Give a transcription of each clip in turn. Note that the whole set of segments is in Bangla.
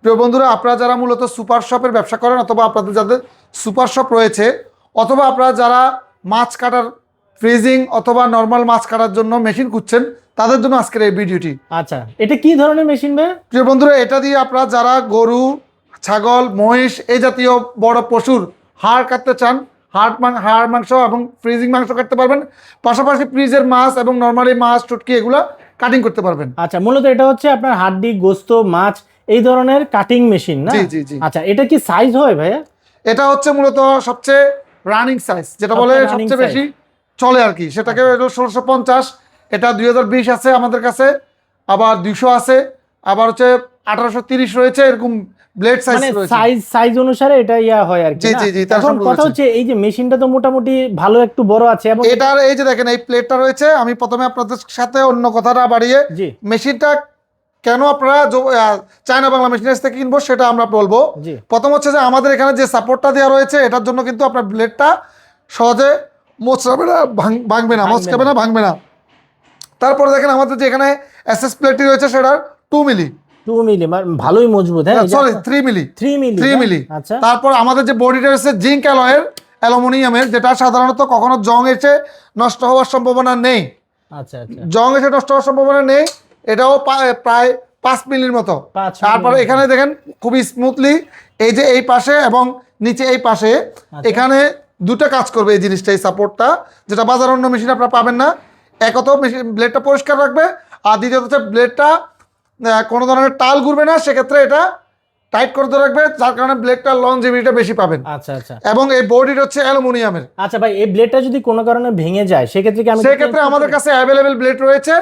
প্রিয় বন্ধুরা, আপনারা যারা মূলত সুপার শপের ব্যবসা করেন অথবা আপনাদের যাদের সুপার শপ রয়েছে অথবা আপনারা যারা মাছ কাটার ফ্রিজিং অথবা নর্মাল মাছ কাটার জন্য মেশিন খুঁজছেন তাদের জন্য আজকের এই ভিডিওটি। আচ্ছা, এটা কি ধরনের মেশিন ভাই? প্রিয় বন্ধুরা, এটা দিয়ে আপনারা যারা গরু, ছাগল, মহিষ এই জাতীয় বড় পশুর হাড় কাটতে চান, হাড় মাংস এবং ফ্রিজিং মাংস কাটতে পারবেন, পাশাপাশি ফ্রিজের মাছ এবং নর্মালি মাছ, চুটকি এগুলা কাটিং করতে পারবেন। আচ্ছা, মূলত এটা হচ্ছে আপনার হাড্ডি, গোস্ত, মাছ এই ধরনের কাটিং মেশিন না? জি জি জি। আচ্ছা, এটা কি সাইজ হয় ভাইয়া? এটা হচ্ছে মূলত সবচেয়ে রানিং সাইজ, যেটা বলে সবচেয়ে বেশি চলে আর কি, সেটাকে 1650। এটা 2020 আছে আমাদের কাছে, আবার 200 আছে, আবার হচ্ছে 1830 রয়েছে, এরকম ব্লেড সাইজ রয়েছে। সাইজ অনুসারে এটা ইয়া হয় আর কি। জি জি জি। এখন কথা হচ্ছে এই যে মেশিনটা তো মোটামুটি ভালো একটু বড় আছে এবং এটার এই যে দেখেন এই প্লেটটা রয়েছে। আমি প্রথমে আপনাদের সাথে অন্য কথাটা বাড়িয়ে মেশিনটা কেন আপনারা চায়না বাংলা মেশিনারিজ থেকে কিনবো সেটা আমরা বলবো। প্রথম হচ্ছে যে আমাদের এখানে যে সাপোর্টটা দেওয়া রয়েছে এটার জন্য কিন্তু আপনার ব্লেডটা সহজে মোচড়াবে না, ভাঙবে না, মচকাবে না, ভাঙবে না। তারপরে দেখেন আমাদের যে এখানে এসএস প্লেটটি রয়েছে সেটা 2 মিলি, ভালোই মজবুত। হ্যাঁ, সরি 3 মিলি, 3 মিলি। আচ্ছা, তারপর আমাদের যে বডিটা রয়েছে জিঙ্ক অ্যালয়ের, অ্যালুমিনিয়ামের, যেটা সাধারণত কখনো জং এসে নষ্ট হওয়ার সম্ভাবনা নেই। আচ্ছা আচ্ছা, জং এসে নষ্ট হওয়ার সম্ভাবনা নেই। এটাও প্রায় 5 মিলির মতো। তারপরে এখানে দেখেন খুবই স্মুথলি এই যে এই পাশে এবং নিচে এই পাশে এখানে দুটো কাজ করবে এই জিনিসটা, এই সাপোর্টটা, যেটা বাজার অন্য মেশিন আপনারা পাবেন না। একত মেশিন ব্লেডটা পরিষ্কার রাখবে, আর দ্বিতীয়ত হচ্ছে ব্লেডটা কোনো ধরনের টাল ঘুরবে না, সেক্ষেত্রে এটা টাইট করে ধরে রাখবে, যার কারণে ব্লেডটা লংজিভিটিটা বেশি পাবেন। আচ্ছা আচ্ছা। এবং এই বডিটা হচ্ছে অ্যালুমিনিয়ামের। আচ্ছা ভাই, এই ব্লেডটা যদি কোনো কারণে ভেঙে যায় সেক্ষেত্রে আমাদের কাছে অ্যাভেলেবেল ব্লেড রয়েছে।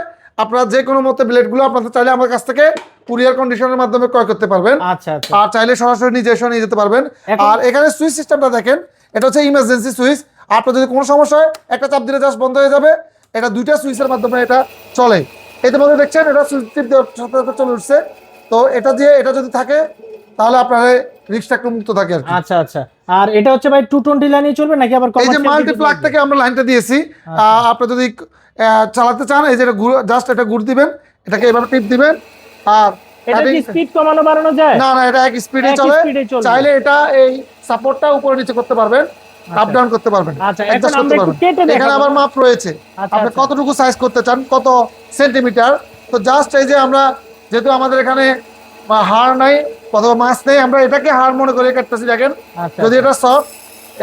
আপনারা যে কোনো মতে ব্লেডগুলো আপনাদের চাইলে আমার কাছ থেকে কুরিয়ার কন্ডিশনের মাধ্যমে ক্রয় করতে পারবেন। আচ্ছা আচ্ছা। আর চাইলে সরাসরি নিজে এসে নিয়ে যেতে পারবেন। আর এখানে সুইচ সিস্টেমটা দেখেন, এটা হচ্ছে ইমার্জেন্সি সুইচ। আপনার যদি কোনো সমস্যা হয় একটা চাপ দিলে জাস্ট বন্ধ হয়ে যাবে। এটা দুইটা সুইচের মাধ্যমে এটা চলে। এতে মধ্যে দেখছেন এটা সুইচ টিপ দেওয়ার সাথে সাথে চলে উঠছে। তো এটা যদি থাকে তাহলে আপনার রিস্কটা একটু মুক্ত থাকে আর কি। আচ্ছা আচ্ছা। আর এটা হচ্ছে ভাই 220 লাইনে চলবে নাকি আবার এই যে মাল্টি প্লাগ থেকে আমরা লাইনটা দিয়েছি। আপনি যদি চালাতে চান এই যে জাস্ট এটা ঘুর দিবেন, এটাকে এভাবে টিপ দিবেন। আর এটা কি স্পিড কমানো বাড়ানো যায়? না না, এটা এক স্পিডে চলে। চাইলে এটা এই সাপোর্টটা উপরে নিচে করতে পারবেন, আপ ডাউন করতে পারবেন। আচ্ছা, এখন আমরা একটু কেটে দেখাবো। এখানে আবার মাপ রয়েছে, আপনি কতটুকু সাইজ করতে চান, কত সেন্টিমিটার। তো জাস্ট এই যে আমরা যেহেতু আমাদের এখানে হাড় নাই অথবা মাছ নেই, আমরা এটাকে হাড় মনে করে কাটতেছি। দেখেন যদি এটা সফট,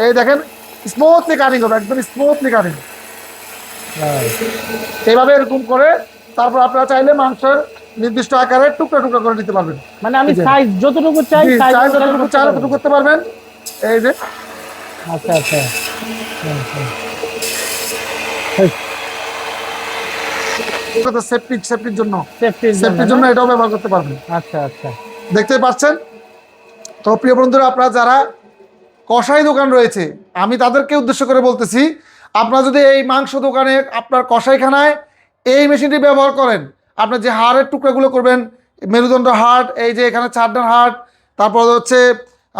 এই দেখেন স্মুথলি কাটিং হবে, একদম স্মুথলি কাটিং এইভাবে এরকম করে। তারপর আপনারা চাইলে মাংসের নির্দিষ্ট আকারে টুকরা টুকরা করে নিতে পারবেন। মানে আমি সাইজ যতটুকু চাই যতটুকু চাই ততটুকু করতে পারবেন। এই যে আচ্ছা আচ্ছা, সেফটির জন্য এটাও ব্যবহার করতে পারবেন। আচ্ছা আচ্ছা, দেখতে পাচ্ছেন। তো প্রিয় বন্ধুরা, আপনারা যারা কষাই দোকান রয়েছে আমি তাদেরকে উদ্দেশ্য করে বলতেছি, আপনারা যদি এই মাংস দোকানে আপনার কষাইখানায় এই মেশিনটি ব্যবহার করেন, আপনার যে হাড়ের টুকরাগুলো করবেন, মেরুদণ্ড হাড়, এই যে এখানে চারডান হাড়, তারপর হচ্ছে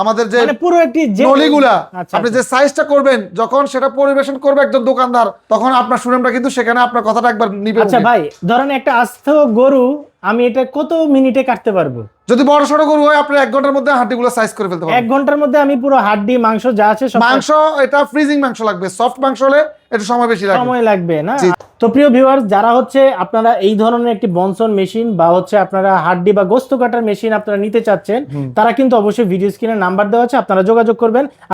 আমাদের যে পুরো একটি নলিগুলা, আপনি যে সাইজটা করবেন যখন সেটা পরিবেশন করবে একজন দোকানদার, তখন আপনার সুনামটা কিন্তু সেখানে আপনার কথাটা একবার নিবে। আচ্ছা ভাই, ধরেন একটা আস্ত গরু আমি এটা কত মিনিটে কাটতে পারবো? যদি বড় সড়ো গরু হয় আপনি 1 ঘন্টার মধ্যে হাড্ডিগুলো সাইজ করে ফেলতে পারবেন। 1 ঘন্টার মধ্যে আমি পুরো হাড্ডি মাংস যা আছে সব। মাংস এটা ফ্রিজিং মাংস লাগবে, সফট মাংস হলে একটু সময় বেশি লাগবে। সময় লাগবে না? তো প্রিয় ভিউয়ার্স, যারা হচ্ছে আপনারা এই ধরনের একটি বনসন মেশিন বা হচ্ছে আপনারা হাড্ডি বা গোস্ত কাটার মেশিন আপনারা নিতে চাচ্ছেন, তারা কিন্তু অবশ্যই ভিডিও স্ক্রিনে নাম্বার দেওয়া আছে, আপনারা যোগাযোগ করবেন।